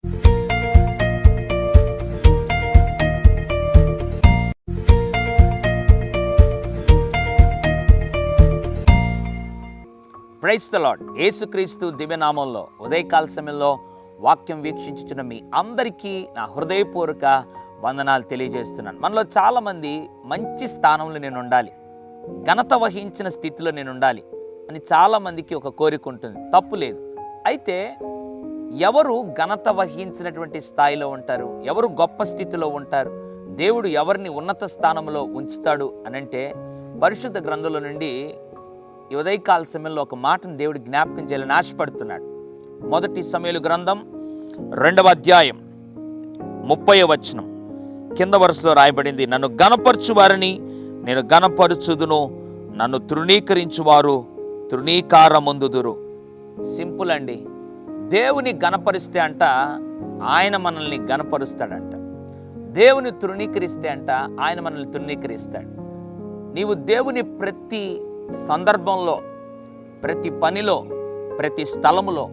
Praise the lord. యేసుక్రీస్తు దివ్యనామంలో ఉదయకాల సమయంలో వాక్యం వీక్షించుచున్న మీ అందరికీ నా హృదయపూర్వక వందనాలు తెలియజేస్తున్నాను. మనలో చాలామంది మంచి స్థానంలో నేను ఉండాలి, ఘనత వహించిన స్థితిలో నేను ఉండాలి అని చాలామందికి ఒక కోరిక ఉంటుంది, తప్పు లేదు. అయితే ఎవరు ఘనత వహించినటువంటి స్థాయిలో ఉంటారు, ఎవరు గొప్ప స్థితిలో ఉంటారు, దేవుడు ఎవరిని ఉన్నత స్థానంలో ఉంచుతాడు అనంటే పరిశుద్ధ గ్రంథంలో నుండి ఈ ఉదయకాల సమయంలో ఒక మాటను దేవుడు జ్ఞాపకం చేయాలని ఆశపడుతున్నాడు. మొదటి సమూయేలు గ్రంథం 2వ అధ్యాయం 30వ వచనం కింద వరుసలో రాయబడింది, నన్ను గణపరచు వారిని నేను గణపరచుదును, నన్ను తృణీకరించువారు తృణీకారమొందుదురు. సింపుల్ అండి. దేవుని గణపరిస్తే అంట ఆయన మనల్ని గణపరుస్తాడంట, దేవుని తృణీకరిస్తే అంట ఆయన మనల్ని తృణీకరిస్తాడు. నీవు దేవుని ప్రతి సందర్భంలో, ప్రతి పనిలో, ప్రతి స్థలములో,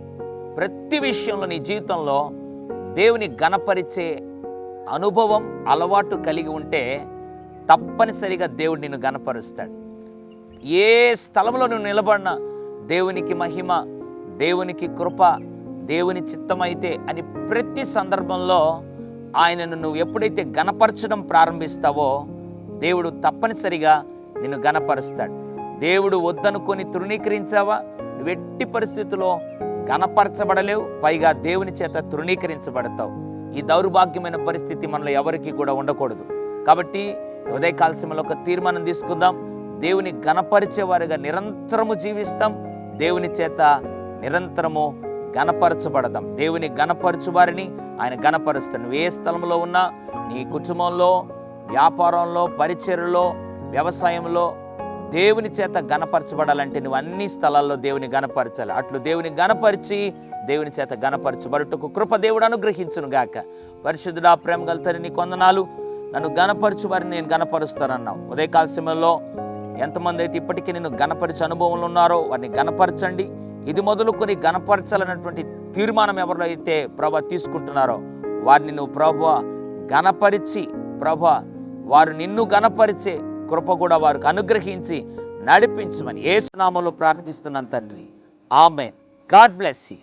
ప్రతి విషయంలో నీ జీవితంలో దేవుని గణపరిచే అనుభవం అలవాటు కలిగి ఉంటే తప్పనిసరిగా దేవుడు నిన్ను గణపరుస్తాడు. ఏ స్థలంలో నువ్వు నిలబడినా దేవునికి మహిమ, దేవునికి కృప, దేవుని చిత్తమైతే అని ప్రతి సందర్భంలో ఆయనను నువ్వు ఎప్పుడైతే గణపరచడం ప్రారంభిస్తావో దేవుడు తప్పనిసరిగా నిన్ను గణపరుస్తాడు. దేవుడు వద్దనుకొని తృణీకరించావా, నువ్వు ఎట్టి పరిస్థితుల్లో గణపరచబడలేవు, పైగా దేవుని చేత తృణీకరించబడతావు. ఈ దౌర్భాగ్యమైన పరిస్థితి మనలో ఎవరికి కూడా ఉండకూడదు. కాబట్టి ఉదయకాల సమయంలో ఒక తీర్మానం తీసుకుందాం. దేవుని గణపరిచేవారుగా నిరంతరము జీవిస్తాం, దేవుని చేత నిరంతరము గణపరచబడదాం. దేవుని గణపరచు వారిని ఆయన గణపరుస్తాడు. నువ్వు ఏ స్థలంలో ఉన్నా, నీ కుటుంబంలో, వ్యాపారంలో, పరిచర్యలో, వ్యవసాయంలో దేవుని చేత గణపరచబడాలంటే నువ్వు అన్ని స్థలాల్లో దేవుని గణపరచాలి. అట్లు దేవుని గణపరిచి దేవుని చేత గణపరచబడుటకు కృప దేవుడు అనుగ్రహించును గాక. పరిశుద్ధుడా, ప్రేమ గల తండ్రి, నీ వందనాలు. నన్ను గణపరచు వారిని నేను గణపరుస్తానన్నావు. ఉదయకాల సమయంలో ఎంతమంది అయితే ఇప్పటికీ నేను గణపరిచే అనుభవంలో ఉన్నారో వారిని గణపరచండి. ఇది మొదలుకొని గణపరచాలన్నటువంటి తీర్మానం ఎవరిలో అయితే ప్రభా తీసుకుంటున్నారో వారిని నువ్వు ప్రభువా గణపరిచి, ప్రభువా వారు నిన్ను గణపరిచే కృప కూడా వారికి అనుగ్రహించి నడిపించమని యేసు నామములో ప్రార్థిస్తున్నాను తండ్రి. ఆమేన్. God bless you.